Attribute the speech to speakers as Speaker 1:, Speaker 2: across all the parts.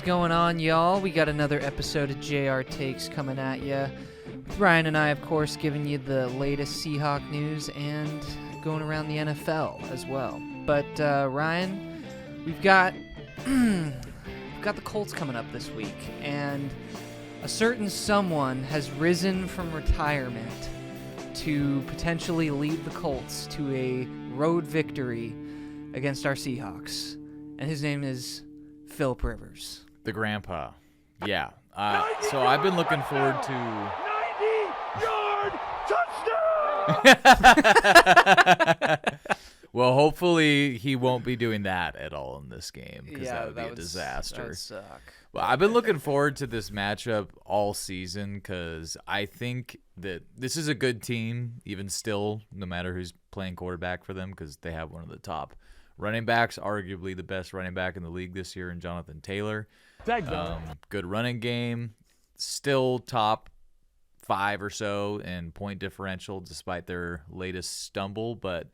Speaker 1: going on, y'all? We got another episode of JR Takes coming at you. Ryan and I, of course, giving you the latest Seahawks news and going around the NFL as well. But Ryan, we've got the Colts coming up this week, and a certain someone has risen from retirement to potentially lead the Colts to a road victory against our Seahawks. And his name is Philip Rivers.
Speaker 2: The grandpa. Yeah. So I've been looking forward to... 90-yard touchdown! Well, hopefully he won't be doing that at all in this game, because that would be a disaster.
Speaker 1: That would suck.
Speaker 2: Well, I've been looking forward to this matchup all season because I think that this is a good team, even still, no matter who's playing quarterback for them, because they have one of the top running backs, arguably the best running back in the league this year in Jonathan Taylor. Good running game, still top 5 or so in point differential despite their latest stumble, but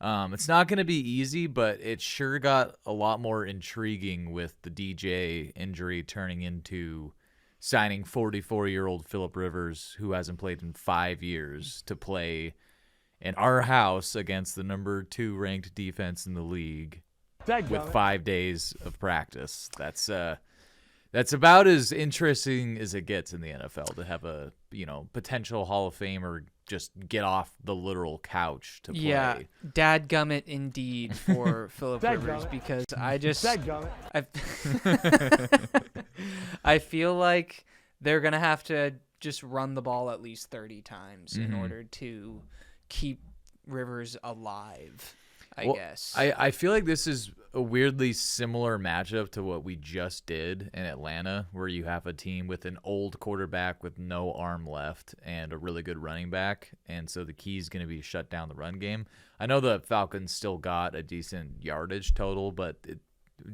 Speaker 2: it's not going to be easy, but it sure got a lot more intriguing with the DJ injury turning into signing 44-year-old Philip Rivers, who hasn't played in 5 years, to play in our house against the number 2 ranked defense in the league with 5 days of practice. That's about as interesting as it gets in the NFL, to have a potential Hall of Famer just get off the literal couch to play.
Speaker 1: Yeah, dadgummit indeed for Philip Rivers, because I feel like they're going to have to just run the ball at least 30 times in order to keep Rivers alive, I guess.
Speaker 2: I feel like this is a weirdly similar matchup to what we just did in Atlanta, where you have a team with an old quarterback with no arm left and a really good running back, and so the key is going to be shut down the run game. I know the Falcons still got a decent yardage total, but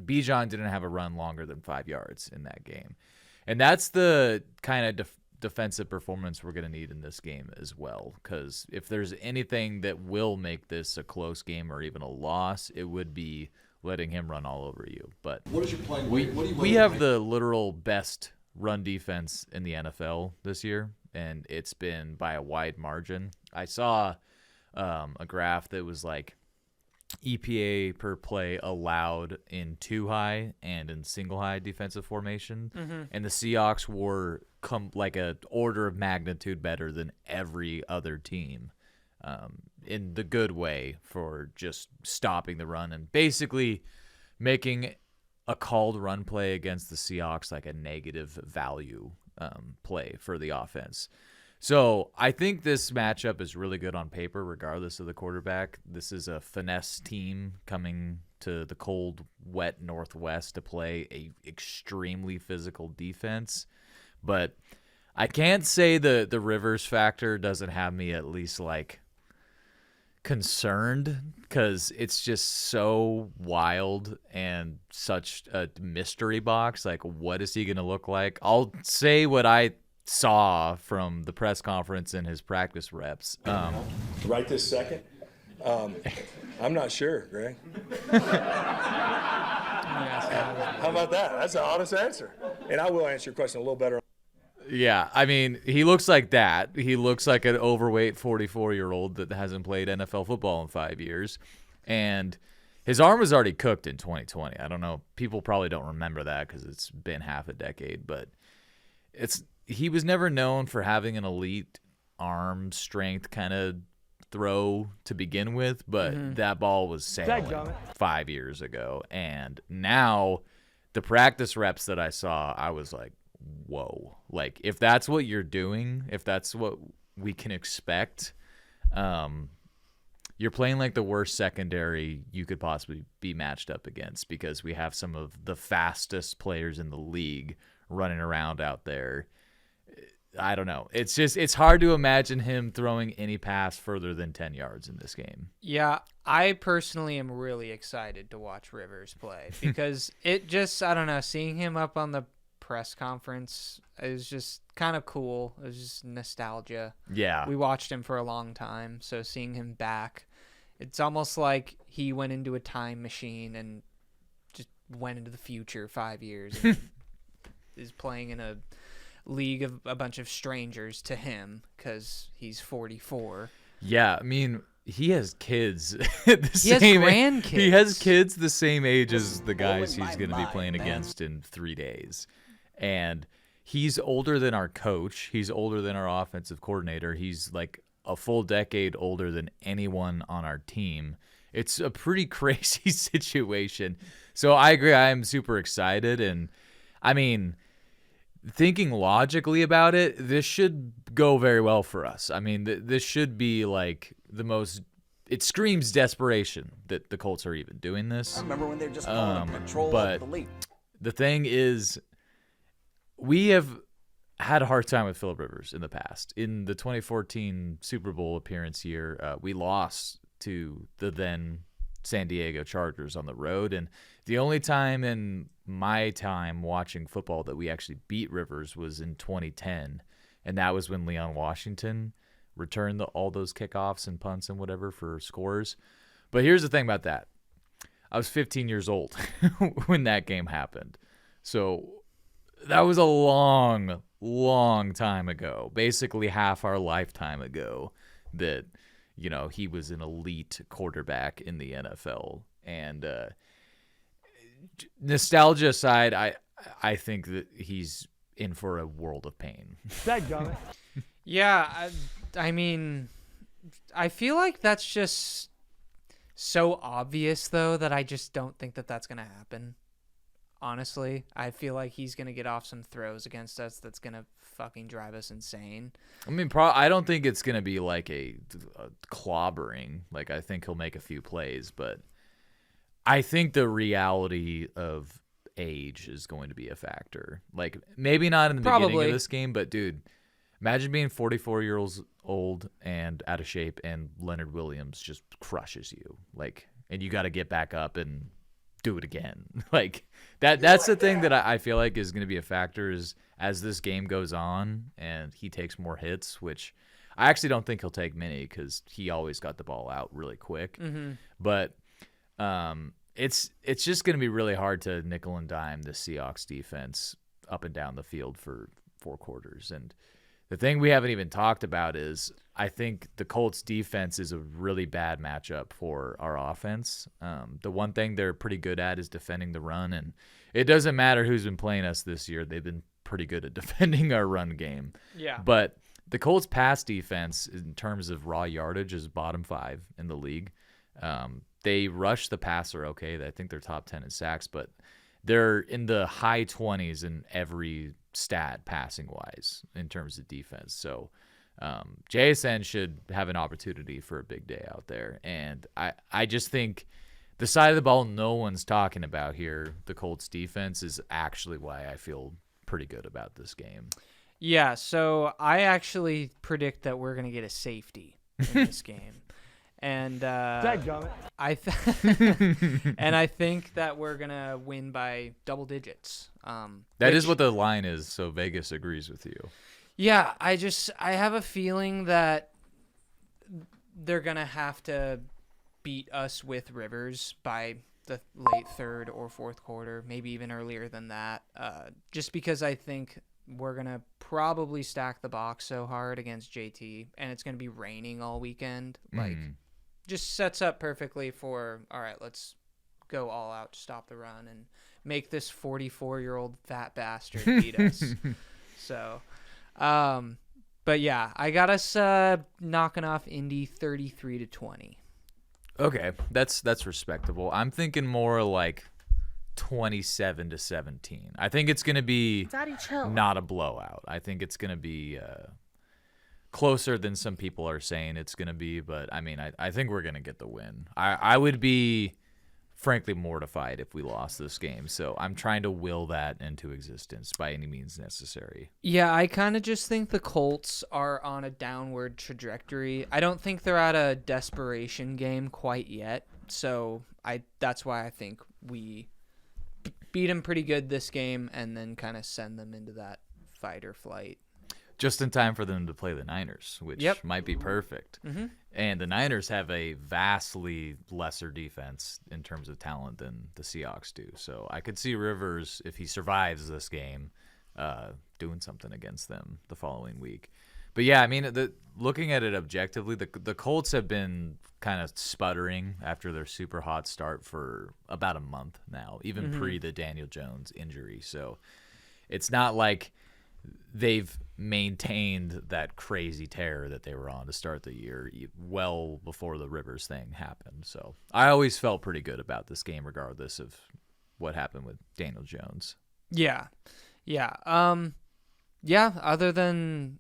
Speaker 2: Bijan didn't have a run longer than 5 yards in that game. And that's the kind of defensive performance we're going to need in this game as well, because if there's anything that will make this a close game or even a loss, it would be letting him run all over you. But
Speaker 3: what is your plan?
Speaker 2: We have the literal best run defense in the NFL this year, and it's been by a wide margin. I saw a graph that was like EPA per play allowed in 2-high and in single-high defensive formation, and the Seahawks were like an order of magnitude better than every other team, in the good way, for just stopping the run and basically making a called run play against the Seahawks like a negative value play for the offense. So I think this matchup is really good on paper, regardless of the quarterback. This is a finesse team coming to the cold, wet Northwest to play a extremely physical defense. But I can't say the Rivers factor doesn't have me at least like concerned, because it's just so wild and such a mystery box. Like, what is he going to look like? I'll say what I saw from the press conference and his practice reps.
Speaker 3: Right this second? I'm not sure, Greg. How about that? That's an honest answer. And I will answer your question a little better.
Speaker 2: Yeah, I mean, he looks like that. He looks like an overweight 44-year-old that hasn't played NFL football in 5 years. And his arm was already cooked in 2020. I don't know. People probably don't remember that because it's been half a decade. But he was never known for having an elite arm strength kind of throw to begin with. But that ball was sailing 5 years ago. And now the practice reps that I saw, I was like, whoa. Like, if that's what you're doing, if that's what we can expect, you're playing like the worst secondary you could possibly be matched up against, because we have some of the fastest players in the league running around out there. I don't know. It's hard to imagine him throwing any pass further than 10 yards in this game.
Speaker 1: Yeah, I personally am really excited to watch Rivers play, because it just, I don't know, seeing him up on the press conference is just kind of cool. It was just nostalgia.
Speaker 2: Yeah.
Speaker 1: We watched him for a long time, so seeing him back, it's almost like he went into a time machine and just went into the future 5 years and is playing in a league of a bunch of strangers to him because he's 44.
Speaker 2: Yeah, I mean, he has kids.
Speaker 1: He has grandkids.
Speaker 2: He has kids the same age as the guys he's going to be playing against in 3 days. And he's older than our coach. He's older than our offensive coordinator. He's like a full decade older than anyone on our team. It's a pretty crazy situation. So I agree. I am super excited. And I mean, thinking logically about it, this should go very well for us. I mean, this should be like the most. It screams desperation that the Colts are even doing this.
Speaker 4: I remember when they were just calling it control
Speaker 2: but
Speaker 4: of the league.
Speaker 2: The thing is, we have had a hard time with Phillip Rivers in the past. In the 2014 Super Bowl appearance year, we lost to the then San Diego Chargers on the road. And the only time in my time watching football that we actually beat Rivers was in 2010. And that was when Leon Washington returned all those kickoffs and punts and whatever for scores. But here's the thing about that. I was 15 years old when that game happened. So that was a long, long time ago, basically half our lifetime ago, that, you know, he was an elite quarterback in the NFL. And nostalgia aside, I think that he's in for a world of pain.
Speaker 1: Yeah, I mean, I feel like that's just so obvious, though, that I just don't think that that's going to happen. Honestly, I feel like he's going to get off some throws against us that's going to fucking drive us insane.
Speaker 2: I mean, I don't think it's going to be like a clobbering. Like, I think he'll make a few plays, but I think the reality of age is going to be a factor. Like, maybe not in the beginning of this game, but, dude, imagine being 44 years old and out of shape, and Leonard Williams just crushes you. Like, and you got to get back up and do it again. Like, that's the thing that I feel like is going to be a factor is as this game goes on and he takes more hits, which I actually don't think he'll take many because he always got the ball out really quick.
Speaker 1: Mm-hmm.
Speaker 2: But it's just going to be really hard to nickel and dime the Seahawks defense up and down the field for 4 quarters. And the thing we haven't even talked about is I think the Colts defense is a really bad matchup for our offense. The one thing they're pretty good at is defending the run, and it doesn't matter who's been playing us this year. They've been pretty good at defending our run game.
Speaker 1: Yeah.
Speaker 2: But the Colts pass defense in terms of raw yardage is bottom 5 in the league. They rush the passer okay. I think they're top 10 in sacks, but they're in the high 20s in every stat passing wise in terms of defense. So JSN should have an opportunity for a big day out there. And I just think the side of the ball no one's talking about here, the Colts defense, is actually why I feel pretty good about this game.
Speaker 1: Yeah, so I actually predict that we're going to get a safety in this game. And I think that we're gonna win by double digits.
Speaker 2: That is what the line is. So Vegas agrees with you.
Speaker 1: Yeah, I have a feeling that they're gonna have to beat us with Rivers by the late 3rd or 4th quarter, maybe even earlier than that. Just because I think we're gonna probably stack the box so hard against JT, and it's gonna be raining all weekend. Like. Just sets up perfectly for, all right, let's go all out to stop the run and make this 44-year-old fat bastard beat us. So, but yeah, I got us knocking off Indy 33-20.
Speaker 2: Okay, that's respectable. I'm thinking more like 27-17. I think it's going to be not a blowout. I think it's going to be closer than some people are saying it's going to be, but I mean, I think we're going to get the win. I would be frankly mortified if we lost this game, so I'm trying to will that into existence by any means necessary.
Speaker 1: Yeah, I kind of just think the Colts are on a downward trajectory. I don't think they're at a desperation game quite yet, so that's why I think we beat them pretty good this game and then kind of send them into that fight or flight.
Speaker 2: Just in time for them to play the Niners, which might be perfect.
Speaker 1: Mm-hmm.
Speaker 2: And the Niners have a vastly lesser defense in terms of talent than the Seahawks do. So I could see Rivers, if he survives this game, doing something against them the following week. But yeah, I mean, looking at it objectively, the Colts have been kind of sputtering after their super hot start for about a month now, even pre the Daniel Jones injury. So it's not like they've maintained that crazy terror that they were on to start the year well before the Rivers thing happened. So I always felt pretty good about this game, regardless of what happened with Daniel Jones.
Speaker 1: Yeah. Other than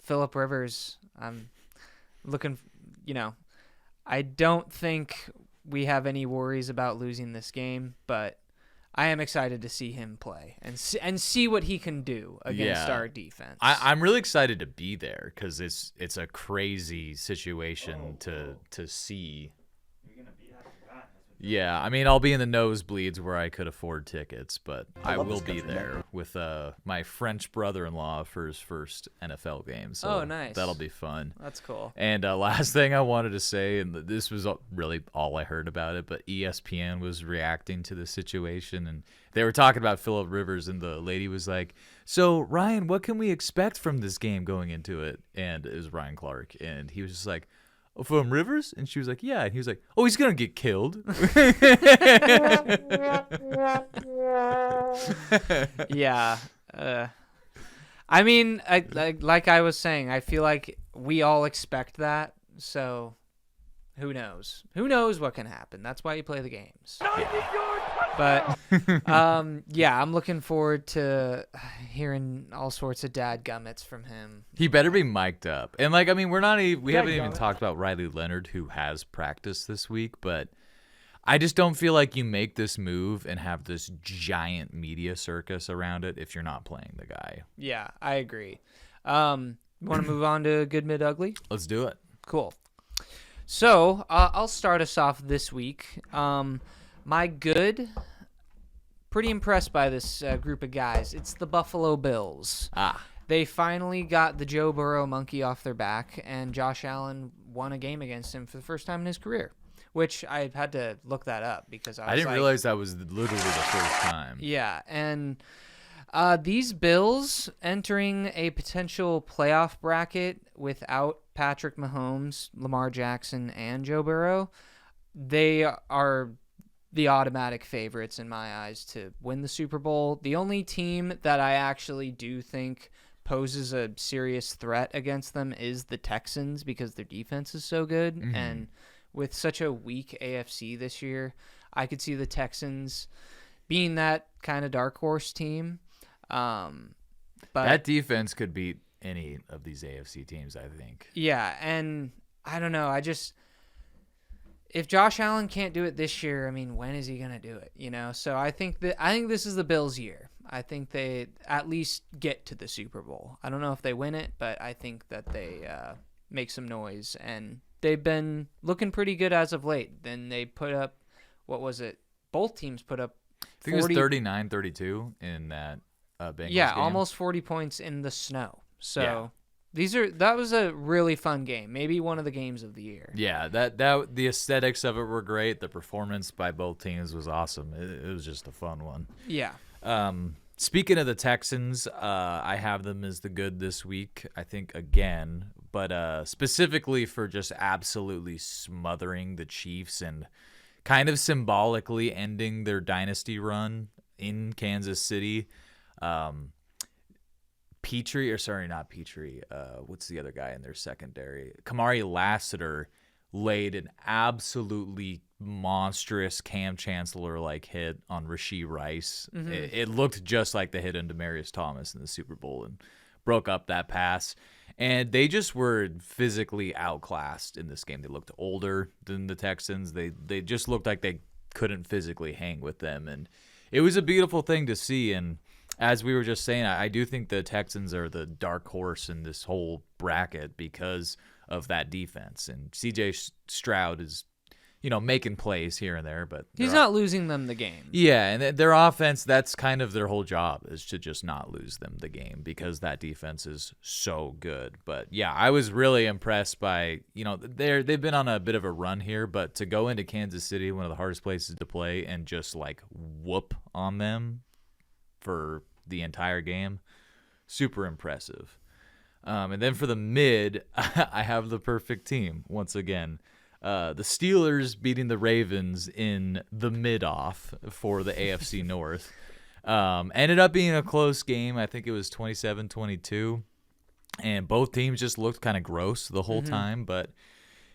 Speaker 1: Phillip Rivers, I'm looking. I don't think we have any worries about losing this game, but I am excited to see him play and see what he can do against our defense.
Speaker 2: I'm really excited to be there because it's a crazy situation to see. Yeah, I mean, I'll be in the nosebleeds where I could afford tickets, but I will be there with my French brother-in-law for his first NFL game. So
Speaker 1: nice.
Speaker 2: That'll be fun.
Speaker 1: That's cool.
Speaker 2: And last thing I wanted to say, and this was really all I heard about it, but ESPN was reacting to the situation, and they were talking about Phillip Rivers, and the lady was like, "So, Ryan, what can we expect from this game going into it?" And it was Ryan Clark, and he was just like, "Oh, from Rivers?" And she was like, "Yeah." And he was like, "Oh, he's going to get killed."
Speaker 1: Yeah. I mean, like I was saying, I feel like we all expect that. So who knows? Who knows what can happen? That's why you play the games. But yeah, I'm looking forward to hearing all sorts of dadgummits from him.
Speaker 2: He better be mic'd up. And we haven't even talked about Riley Leonard, who has practiced this week, but I just don't feel like you make this move and have this giant media circus around it if you're not playing the guy.
Speaker 1: Yeah, I agree. Want to move on to Good Mid Ugly?
Speaker 2: Let's do it.
Speaker 1: Cool. So I'll start us off this week. My good, pretty impressed by this group of guys. It's the Buffalo Bills. They finally got the Joe Burrow monkey off their back, and Josh Allen won a game against him for the first time in his career, which I had to look that up because I
Speaker 2: didn't realize that was literally the first time.
Speaker 1: Yeah, and these Bills entering a potential playoff bracket without Patrick Mahomes, Lamar Jackson, and Joe Burrow, they are the automatic favorites in my eyes to win the Super Bowl. The only team that I actually do think poses a serious threat against them is the Texans because their defense is so good. Mm-hmm. And with such a weak AFC this year, I could see the Texans being that kind of dark horse team. But
Speaker 2: that defense could beat any of these AFC teams, I think.
Speaker 1: Yeah, and I don't know. If Josh Allen can't do it this year, I mean, when is he going to do it? So I think this is the Bills' year. I think they at least get to the Super Bowl. I don't know if they win it, but I think that they make some noise, and they've been looking pretty good as of late. Then they put up, what was it? Both teams put up 40,
Speaker 2: I think it was 39-32 in that Bengals game.
Speaker 1: Almost 40 points in the snow. So
Speaker 2: yeah.
Speaker 1: That was a really fun game. Maybe one of the games of the year.
Speaker 2: Yeah, that the aesthetics of it were great. The performance by both teams was awesome. It was just a fun one.
Speaker 1: Yeah.
Speaker 2: Speaking of the Texans, I have them as the good this week, I think, again, but specifically for just absolutely smothering the Chiefs and kind of symbolically ending their dynasty run in Kansas City. What's the other guy in their secondary? Kamari Lassiter laid an absolutely monstrous Cam Chancellor-like hit on Rashee Rice. Mm-hmm. It looked just like the hit on Demaryius Thomas in the Super Bowl and broke up that pass. And they just were physically outclassed in this game. They looked older than the Texans. They just looked like they couldn't physically hang with them. And it was a beautiful thing to see. And as we were just saying, I do think the Texans are the dark horse in this whole bracket because of that defense. And C.J. Stroud is, making plays here and there, but
Speaker 1: he's not losing them the game.
Speaker 2: Yeah, and their offense, that's kind of their whole job, is to just not lose them the game because that defense is so good. But yeah, I was really impressed by, they've been on a bit of a run here, but to go into Kansas City, one of the hardest places to play, and just whoop on them, for the entire game. Super impressive. And then for the mid, I have the perfect team once again. The Steelers beating the Ravens in the mid-off for the AFC North. Ended up being a close game. I think it was 27-22. And both teams just looked kind of gross the whole time. But,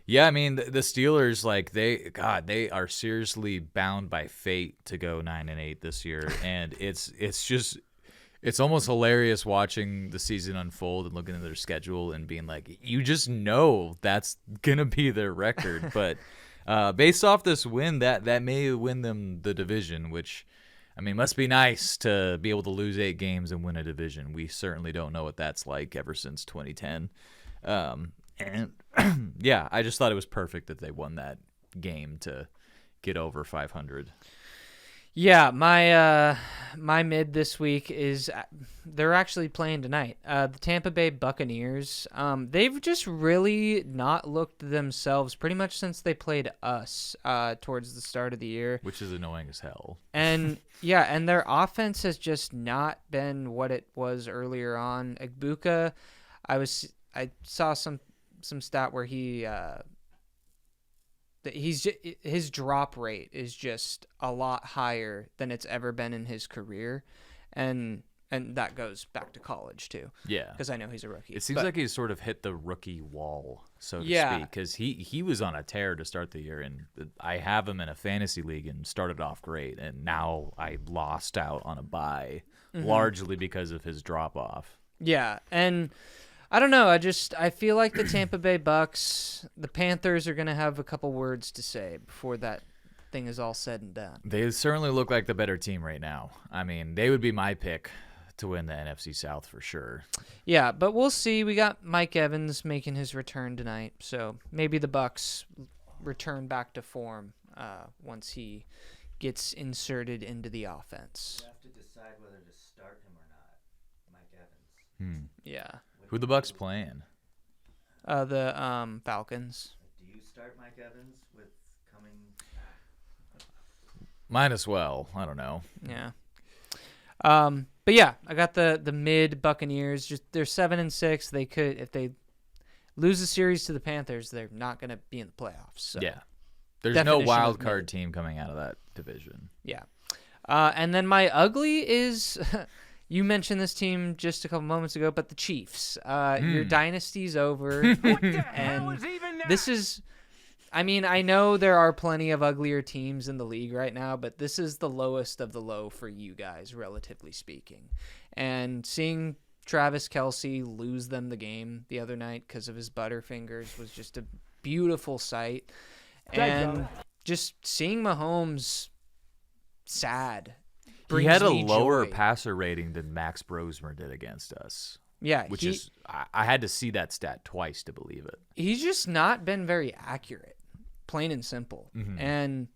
Speaker 2: yeah, I mean, the Steelers, like, they are seriously bound by fate to go 9-8 this year. And it's almost hilarious watching the season unfold and looking at their schedule and being like, you just know that's going to be their record. But based off this win, that may win them the division, which, I mean, must be nice to be able to lose 8 games and win a division. We certainly don't know what that's like ever since 2010. And, yeah, I just thought it was perfect that they won that game to get over 500.
Speaker 1: Yeah, my mid this week is they're actually playing tonight. The Tampa Bay Buccaneers. They've just really not looked themselves pretty much since they played us towards the start of the year,
Speaker 2: Which is annoying as hell.
Speaker 1: And yeah, and their offense has just not been what it was earlier on. Igbuka, I saw some stat where his drop rate is just a lot higher than it's ever been in his career, and that goes back to college too.
Speaker 2: Yeah,
Speaker 1: because I know he's a rookie.
Speaker 2: It seems like he's sort of hit the rookie wall, so to speak, because he was on a tear to start the year, and I have him in a fantasy league and started off great, and now I lost out on a bye largely because of his drop off.
Speaker 1: Yeah, and I don't know. I feel like the Tampa Bay Bucks, the Panthers are going to have a couple words to say before that thing is all said and done.
Speaker 2: They certainly look like the better team right now. I mean, they would be my pick to win the NFC South for sure.
Speaker 1: Yeah, but we'll see. We got Mike Evans making his return tonight, so maybe the Bucks return back to form once he gets inserted into the offense.
Speaker 5: You have to decide whether to start him or not, Mike Evans.
Speaker 1: Yeah.
Speaker 2: Who the Bucks playing?
Speaker 1: The Falcons.
Speaker 5: Do you start Mike Evans with coming back?
Speaker 2: Might as well. I don't know.
Speaker 1: Yeah. But yeah, I got the mid Buccaneers. Just they're 7-6. They could, if they lose the series to the Panthers, they're not going to be in the playoffs. So.
Speaker 2: Yeah. There's
Speaker 1: Definition
Speaker 2: no wild
Speaker 1: of
Speaker 2: card
Speaker 1: mid.
Speaker 2: team coming out of that division.
Speaker 1: Yeah. And then my ugly is you mentioned this team just a couple moments ago, but the Chiefs. Your dynasty's over. And this is, I mean, I know there are plenty of uglier teams in the league right now, but this is the lowest of the low for you guys, relatively speaking. And seeing Travis Kelce lose them the game the other night because of his butterfingers was just a beautiful sight. And just seeing Mahomes sad.
Speaker 2: He had a
Speaker 1: brings me
Speaker 2: lower
Speaker 1: joy.
Speaker 2: passer rating than Max Brosmer did against us.
Speaker 1: Yeah,
Speaker 2: Which is, I had to see that stat twice to believe it.
Speaker 1: he's just not been very accurate, plain and simple. And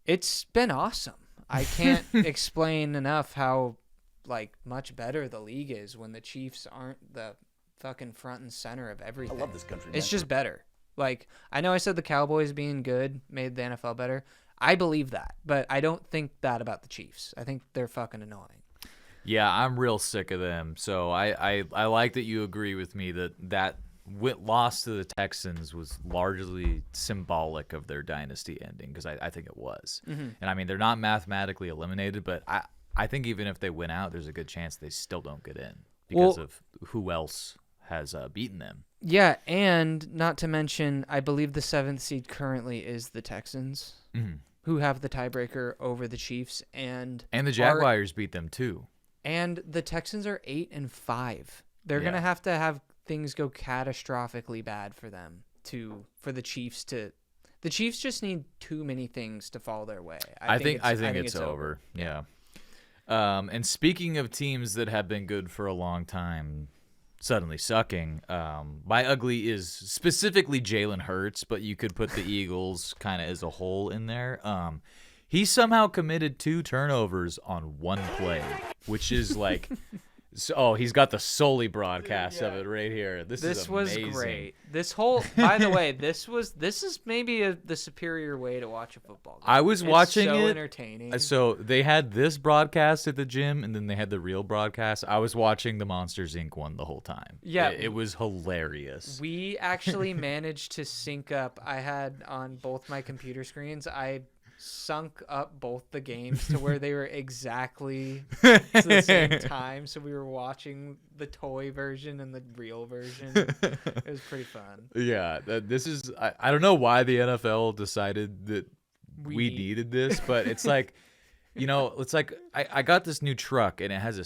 Speaker 1: it's been awesome. I can't explain enough how much better the league is when the Chiefs aren't the fucking front and center of everything.
Speaker 4: I love this country.
Speaker 1: It's
Speaker 4: man.
Speaker 1: just better. I know I said the Cowboys being good made the NFL better. I believe that, but I don't think that about the Chiefs. I think they're fucking annoying.
Speaker 2: Yeah, I'm real sick of them. So I like that you agree with me that loss to the Texans was largely symbolic of their dynasty ending, because I think it was. And I mean, they're not mathematically eliminated, but I think even if they win out, there's a good chance they still don't get in because of who else has beaten them.
Speaker 1: Yeah, and not to mention, I believe the 7th seed currently is the Texans, who have the tiebreaker over the Chiefs, and
Speaker 2: the Jaguars beat them too.
Speaker 1: And the Texans are 8-5. They're gonna have to have things go catastrophically bad for them for the Chiefs to. The Chiefs just need too many things to fall their way. I think
Speaker 2: it's over. Yeah. And speaking of teams that have been good for a long time, suddenly sucking, my ugly is specifically Jalen Hurts, but you could put the Eagles kind of as a whole in there. He somehow committed 2 turnovers on one play, which is He's got the solely broadcast of it right here. This is
Speaker 1: was
Speaker 2: amazing.
Speaker 1: great. This whole, by the way, this is maybe the superior way to watch a football game.
Speaker 2: I was
Speaker 1: It's
Speaker 2: watching
Speaker 1: so
Speaker 2: it.
Speaker 1: entertaining.
Speaker 2: So they had this broadcast at the gym, and then they had the real broadcast. I was watching the Monsters Inc. one the whole time.
Speaker 1: Yeah.
Speaker 2: It was hilarious.
Speaker 1: We actually managed to sync up. I had on both my computer screens, I sunk up both the games to where they were exactly to the same time. So we were watching the toy version and the real version. It was pretty fun.
Speaker 2: Yeah, this is. I don't know why the NFL decided that we needed this, but it's like, it's like I got this new truck and it has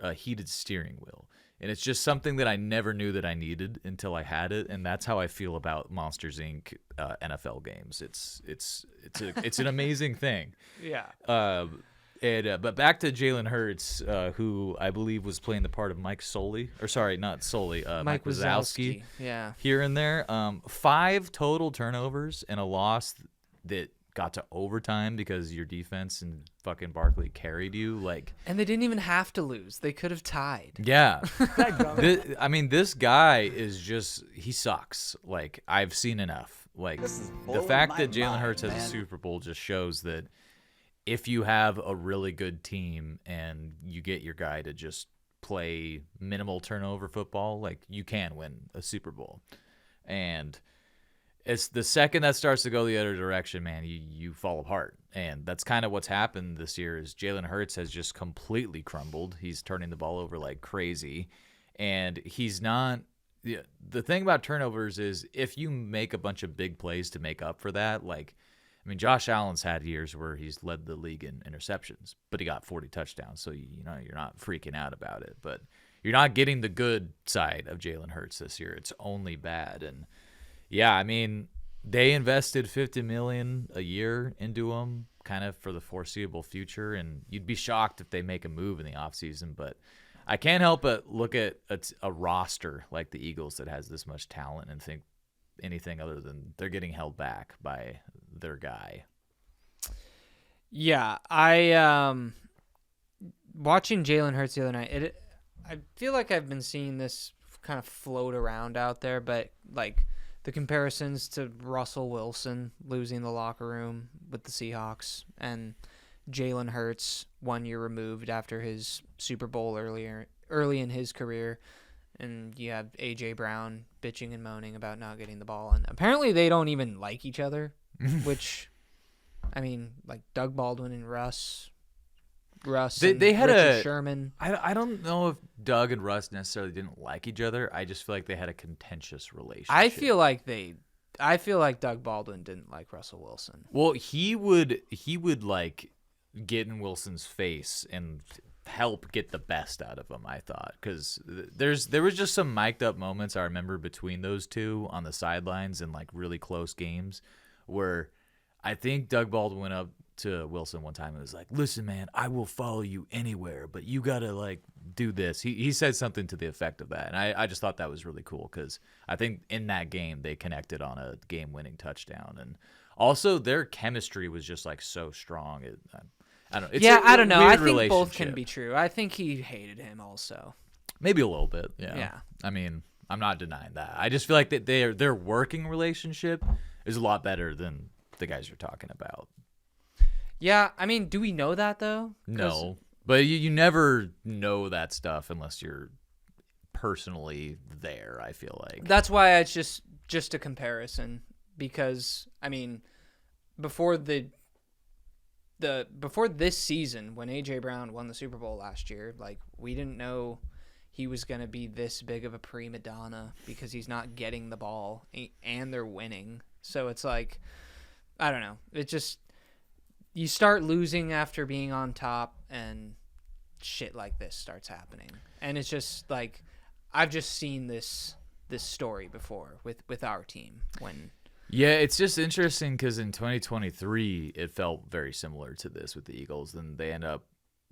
Speaker 2: a heated steering wheel. And it's just something that I never knew that I needed until I had it, and that's how I feel about Monsters Inc. NFL games. It's an amazing thing.
Speaker 1: Yeah.
Speaker 2: But back to Jalen Hurts, who I believe was playing the part of Mike Sully, or sorry, not Sully, Mike Wazowski.
Speaker 1: Yeah.
Speaker 2: Here and there, 5 total turnovers and a loss that got to overtime because your defense and fucking Barkley carried you.
Speaker 1: And they didn't even have to lose. They could have tied.
Speaker 2: Yeah. This guy is just, he sucks. I've seen enough. The fact that Jalen Hurts has a Super Bowl just shows that if you have a really good team and you get your guy to just play minimal turnover football, you can win a Super Bowl. And it's the second that starts to go the other direction, man, you fall apart. And that's kind of what's happened this year is Jalen Hurts has just completely crumbled. He's turning the ball over like crazy. And he's not – the thing about turnovers is if you make a bunch of big plays to make up for that, Josh Allen's had years where he's led the league in interceptions, but he got 40 touchdowns. So, you're not freaking out about it. But you're not getting the good side of Jalen Hurts this year. It's only bad. And – yeah, they invested $50 million a year into him kind of for the foreseeable future, and you'd be shocked if they make a move in the offseason. But I can't help but look at a roster like the Eagles that has this much talent and think anything other than they're getting held back by their guy.
Speaker 1: Yeah, I watching Jalen Hurts the other night, I feel like I've been seeing this kind of float around out there, but the comparisons to Russell Wilson losing the locker room with the Seahawks and Jalen Hurts 1 year removed after his Super Bowl early in his career. And you have A.J. Brown bitching and moaning about not getting the ball. And apparently they don't even like each other, which, Doug Baldwin and Russ
Speaker 2: they had
Speaker 1: Richard Sherman.
Speaker 2: I don't know if Doug and Russ necessarily didn't like each other. I just feel like they had a contentious relationship.
Speaker 1: I feel like Doug Baldwin didn't like Russell Wilson.
Speaker 2: Well, he would get in Wilson's face and help get the best out of him, I thought, because there was just some mic'd up moments I remember between those two on the sidelines in really close games where I think Doug Baldwin went up to Wilson one time and was like, listen, man, I will follow you anywhere, but you got to do this. He said something to the effect of that. And I just thought that was really cool because I think in that game they connected on a game-winning touchdown. And also their chemistry was just so strong. I don't know. It's
Speaker 1: I don't know. I think
Speaker 2: relationship.
Speaker 1: Both can be true. I think he hated him also.
Speaker 2: Maybe a little bit. Yeah.
Speaker 1: Yeah.
Speaker 2: I'm not denying that. I just feel like that their working relationship is a lot better than the guys you're talking about.
Speaker 1: Yeah, do we know that though?
Speaker 2: No, but you never know that stuff unless you're personally there, I feel like.
Speaker 1: That's why it's just a comparison because before before this season when A.J. Brown won the Super Bowl last year, we didn't know he was going to be this big of a prima donna because he's not getting the ball and they're winning. So it's I don't know. It just you start losing after being on top and shit like this starts happening. And it's just I've just seen this story before with our team when
Speaker 2: Yeah, it's just interesting because in 2023 it felt very similar to this with the Eagles, and they end up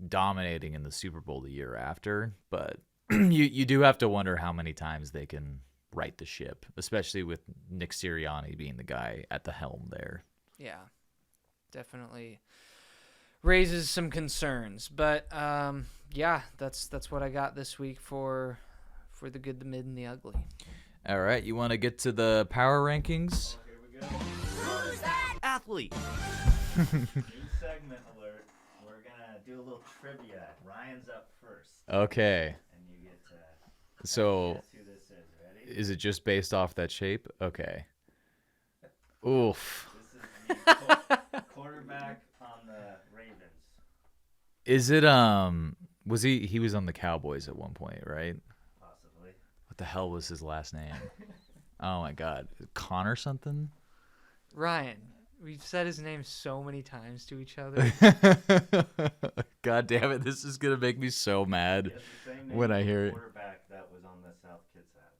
Speaker 2: dominating in the Super Bowl the year after. But you do have to wonder how many times they can right the ship, especially with Nick Sirianni being the guy at the helm there.
Speaker 1: Yeah, definitely raises some concerns. But yeah, that's what I got this week for the good, the mid, and the ugly.
Speaker 2: All right, you want to get to the power rankings?
Speaker 5: Here we go. Who's that athlete? New segment alert. We're gonna do a little trivia. Ryan's up first.
Speaker 2: Okay.
Speaker 5: And you get to
Speaker 2: So,
Speaker 5: guess who this is. Ready?
Speaker 2: is it just based off that shape? Okay. Oof.
Speaker 5: This is the quarterback on the Ravens.
Speaker 2: Is it was he was on the Cowboys at one point, right?
Speaker 5: Possibly.
Speaker 2: What the hell was his last name? Oh my god. Connor something?
Speaker 1: Ryan, we've said his name so many times to each other.
Speaker 2: God damn it, this is going to make me so mad
Speaker 5: He has the same name
Speaker 2: when I
Speaker 5: as the
Speaker 2: hear it.
Speaker 5: quarterback that was on the South Kitsap.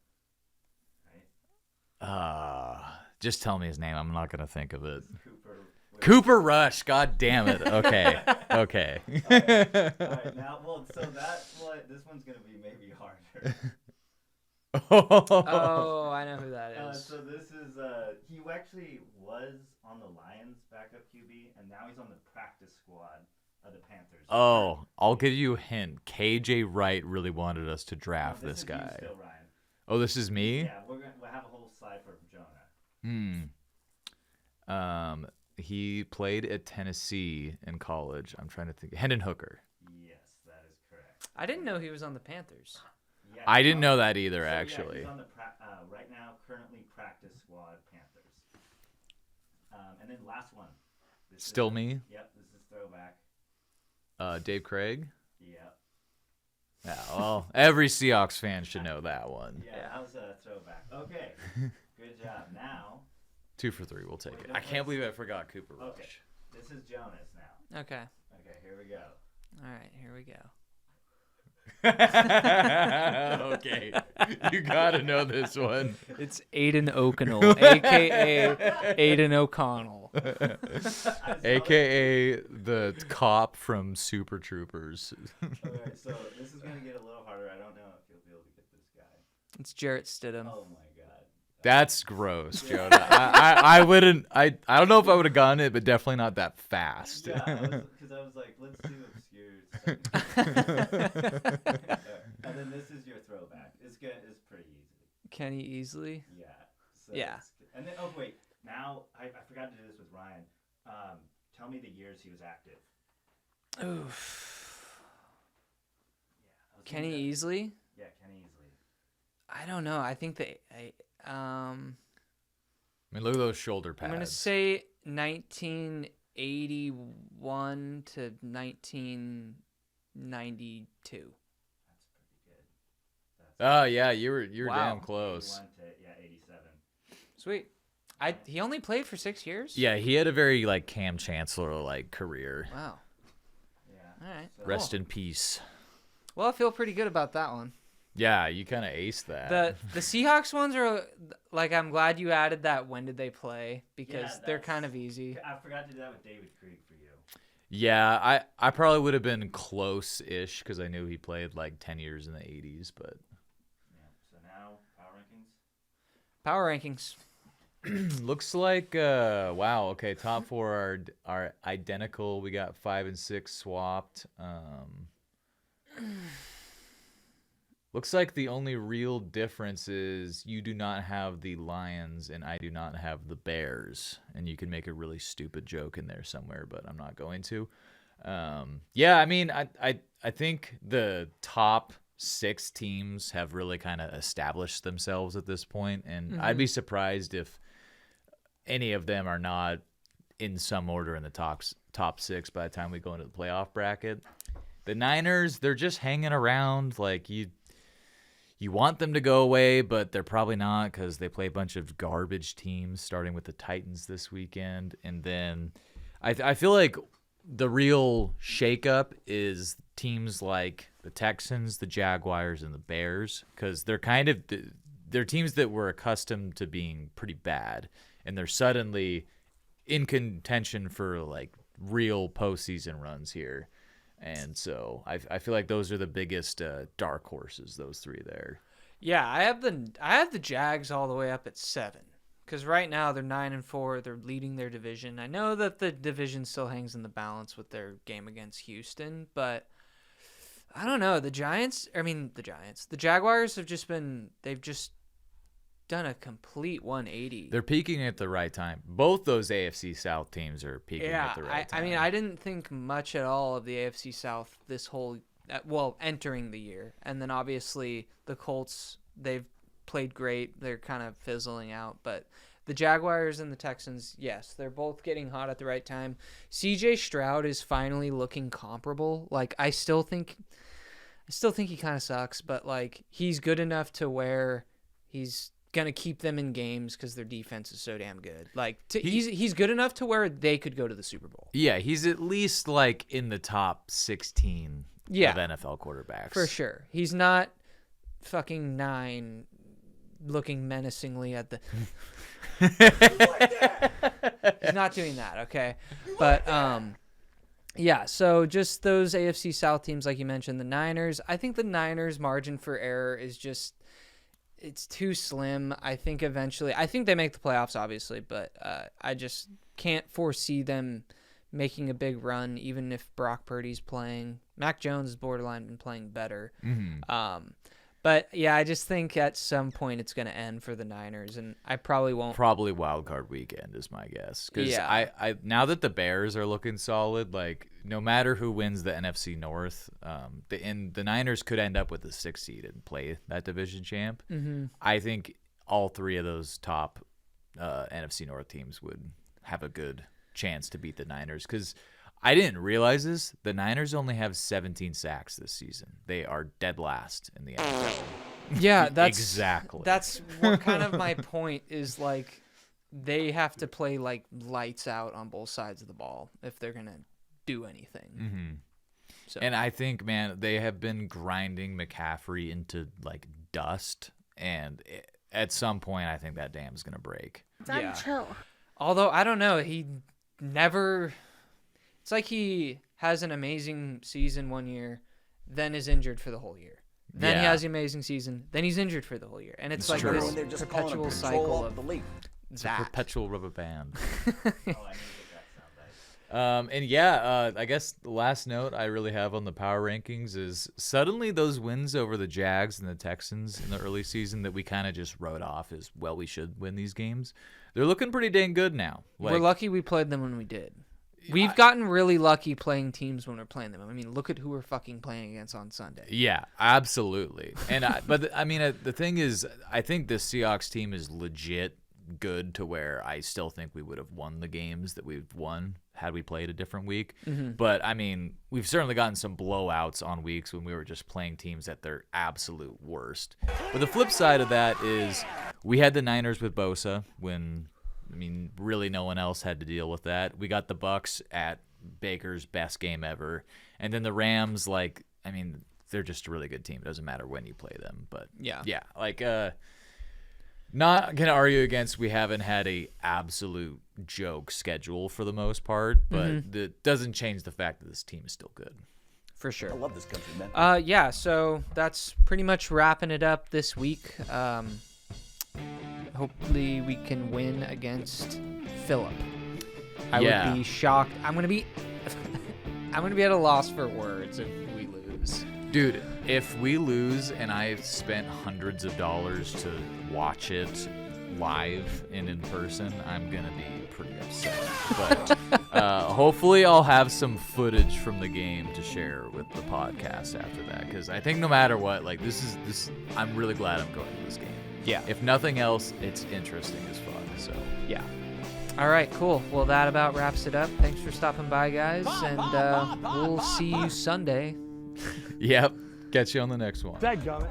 Speaker 5: Right?
Speaker 2: Just tell me his name. I'm not going to think of it.
Speaker 5: Cooper.
Speaker 2: Cooper Rush. God damn it. Okay. Okay.
Speaker 5: All right, now, so that's what this one's gonna be maybe harder.
Speaker 1: Oh, I know who that is.
Speaker 5: So this is he actually was on the Lions backup QB, and now he's on the practice squad of the Panthers.
Speaker 2: Oh, I'll give you a hint. KJ Wright really wanted us to draft
Speaker 5: No,
Speaker 2: this
Speaker 5: is
Speaker 2: guy.
Speaker 5: you still, Ryan.
Speaker 2: Oh, this is me?
Speaker 5: Yeah, we'll have a whole slide for Jonah.
Speaker 2: He played at Tennessee in college. I'm trying to think. Hendon Hooker.
Speaker 5: Yes, that is correct.
Speaker 1: I didn't know he was on the Panthers.
Speaker 5: Yeah,
Speaker 2: I
Speaker 5: he's
Speaker 2: didn't
Speaker 5: on-
Speaker 2: know that either,
Speaker 5: so, yeah,
Speaker 2: actually.
Speaker 5: he's on the right now, currently practice squad Panthers. And then last one. This
Speaker 2: Still
Speaker 5: is,
Speaker 2: me?
Speaker 5: Yep, this is throwback.
Speaker 2: Dave Craig?
Speaker 5: Yep.
Speaker 2: Yeah, well, every Seahawks fan should know that one.
Speaker 5: Yeah, that was a throwback. Okay, good job. Now,
Speaker 2: 2 for 3. We'll take
Speaker 5: Wait,
Speaker 2: it.
Speaker 5: don't
Speaker 2: I can't
Speaker 5: let's-
Speaker 2: believe I forgot Cooper Rush.
Speaker 5: okay, this is Jonas now.
Speaker 1: Okay.
Speaker 5: Okay, here we go.
Speaker 1: All right, here we go.
Speaker 2: Okay. You got to know this one.
Speaker 1: It's Aiden O'Connell, a.k.a. Aiden O'Connell.
Speaker 2: AKA the cop from Super Troopers.
Speaker 5: Okay, so this is gonna get a little harder. I don't know if you'll be able to get this guy.
Speaker 1: It's Jarrett Stidham.
Speaker 5: Oh my god.
Speaker 2: That's gross, Jonah. I wouldn't. I don't know if I would have gotten it, but definitely not that fast.
Speaker 5: Yeah, because I was like, let's do obscure. And then this is your throwback. It's good. It's pretty easy.
Speaker 1: Kenny Easley.
Speaker 5: Yeah. So
Speaker 1: Yeah.
Speaker 5: And then wait, now I forgot to do this with Ryan. Tell me the years he was active.
Speaker 1: Oof.
Speaker 5: Yeah.
Speaker 1: Kenny Easley?
Speaker 5: Yeah, Kenny Easley.
Speaker 1: I don't know. I think
Speaker 2: I mean, look at those shoulder pads.
Speaker 1: I'm going to say 1981 to 1992.
Speaker 5: That's pretty good.
Speaker 2: Oh yeah, you were
Speaker 1: Wow.
Speaker 2: damn close.
Speaker 5: 81 to 87.
Speaker 1: Sweet. He only played for 6 years?
Speaker 2: Yeah, he had a very like Cam Chancellor like career.
Speaker 1: Wow.
Speaker 5: Yeah.
Speaker 1: All right.
Speaker 5: So-
Speaker 2: Rest in peace.
Speaker 1: Well, I feel pretty good about that one.
Speaker 2: Yeah, you kind of aced that.
Speaker 1: The Seahawks ones are like, I'm glad you added that. When did they play? Because
Speaker 5: Yeah,
Speaker 1: they're
Speaker 5: that's-
Speaker 1: kind of easy.
Speaker 5: I forgot to do that with David Krieg for you.
Speaker 2: Yeah, I probably would have been close-ish because I knew he played like 10 years in the 80s, but
Speaker 5: Yeah. So now power rankings.
Speaker 1: Power rankings.
Speaker 2: looks like wow, okay, top 4 are identical. We got 5 and 6 swapped. Looks like the only real difference is you do not have the Lions and I do not have the Bears. And you can make a really stupid joke in there somewhere, but I'm not going to. Yeah, I mean, I think the top 6 teams have really kind of established themselves at this point, and I'd be surprised if any of them are not in some order in the top 6 by the time we go into the playoff bracket. The Niners, they're just hanging around. Like you want them to go away, but they're probably not because they play a bunch of garbage teams, starting with the Titans this weekend. And then I feel like the real shakeup is teams like the Texans, the Jaguars, and the Bears, because they're they're teams that were accustomed to being pretty bad, and they're suddenly in contention for like real postseason runs here. And so I feel like those are the biggest dark horses, those 3 there.
Speaker 1: Yeah, I have the Jags all the way up at 7 Because right now they're 9-4. They're leading their division. I know that the division still hangs in the balance with their game against Houston, but I don't know. The Jaguars have they've just done a complete 180.
Speaker 2: They're peaking at the right time. Both those AFC South teams are peaking at the right time.
Speaker 1: I mean, I didn't think much at all of the AFC South entering the year. And then obviously the Colts, they've played great. They're kind of fizzling out, but the Jaguars and the Texans, yes, they're both getting hot at the right time. CJ Stroud is finally looking comparable. Like, I still think he kind of sucks, but like, he's good enough to where he's gonna keep them in games because their defense is so damn good. Like, he's good enough to where they could go to the Super Bowl.
Speaker 2: Yeah, he's at least like in the top 16 of NFL quarterbacks
Speaker 1: for sure. He's not fucking 9 looking menacingly at the he's not doing that, okay? But yeah, so just those AFC South teams, like you mentioned, the Niners. I think the Niners' margin for error is just, it's too slim. I think eventually, I think they make the playoffs, obviously, but I just can't foresee them making a big run, even if Brock Purdy's playing. Mac Jones has borderline been playing better. But yeah, I just think at some point it's going to end for the Niners, and I probably won't.
Speaker 2: Probably wild card weekend is my guess. Because I now that the Bears are looking solid, like no matter who wins the NFC North, the Niners could end up with the 6th seed and play that division champ. I think all 3 of those top NFC North teams would have a good chance to beat the Niners, because I didn't realize this. The Niners only have 17 sacks this season. They are dead last in the NFL.
Speaker 1: Yeah, that's
Speaker 2: exactly.
Speaker 1: That's what kind of my point is. Like, they have to play like lights out on both sides of the ball if they're gonna do anything. So. And
Speaker 2: I think, man, they have been grinding McCaffrey into like dust, and at some point, I think that dam's gonna break.
Speaker 1: Yeah. Chill. Although I don't know, he never. It's like he has an amazing season one year, then is injured for the whole year. Then he has an amazing season, then he's injured for the whole year. And it's like this perpetual cycle of
Speaker 2: it's a perpetual rubber band.
Speaker 5: I
Speaker 2: guess the last note I really have on the power rankings is suddenly those wins over the Jags and the Texans in the early season that we kind of just wrote off as, well, we should win these games. They're looking pretty dang good now.
Speaker 1: We're lucky we played them when we did. We've gotten really lucky playing teams when we're playing them. I mean, look at who we're fucking playing against on Sunday.
Speaker 2: Yeah, absolutely. And the thing is, I think the Seahawks team is legit good to where I still think we would have won the games that we've won had we played a different week. But I mean, we've certainly gotten some blowouts on weeks when we were just playing teams at their absolute worst. But the flip side of that is we had the Niners with Bosa when, I mean, really no one else had to deal with that. We got the Bucs at Baker's best game ever. And then the Rams, like, I mean, they're just a really good team. It doesn't matter when you play them. But, yeah, like, not going to argue against we haven't had a absolute joke schedule for the most part. But that doesn't change the fact that this team is still good.
Speaker 1: For sure.
Speaker 4: I love this country, man.
Speaker 1: Yeah, so that's pretty much wrapping it up this week. Hopefully we can win against Phillip. I would be shocked. I'm gonna be at a loss for words if we lose.
Speaker 2: Dude, if we lose and I've spent hundreds of dollars to watch it live and in person, I'm gonna be pretty upset. But hopefully I'll have some footage from the game to share with the podcast after that, because I think no matter what, like this I'm really glad I'm going to this game.
Speaker 1: Yeah.
Speaker 2: If nothing else, it's interesting as fuck. So
Speaker 1: yeah. All right, cool. Well, that about wraps it up. Thanks for stopping by, guys, and we'll see you Sunday.
Speaker 2: Yep. Catch you on the next one.
Speaker 3: Dadgummit.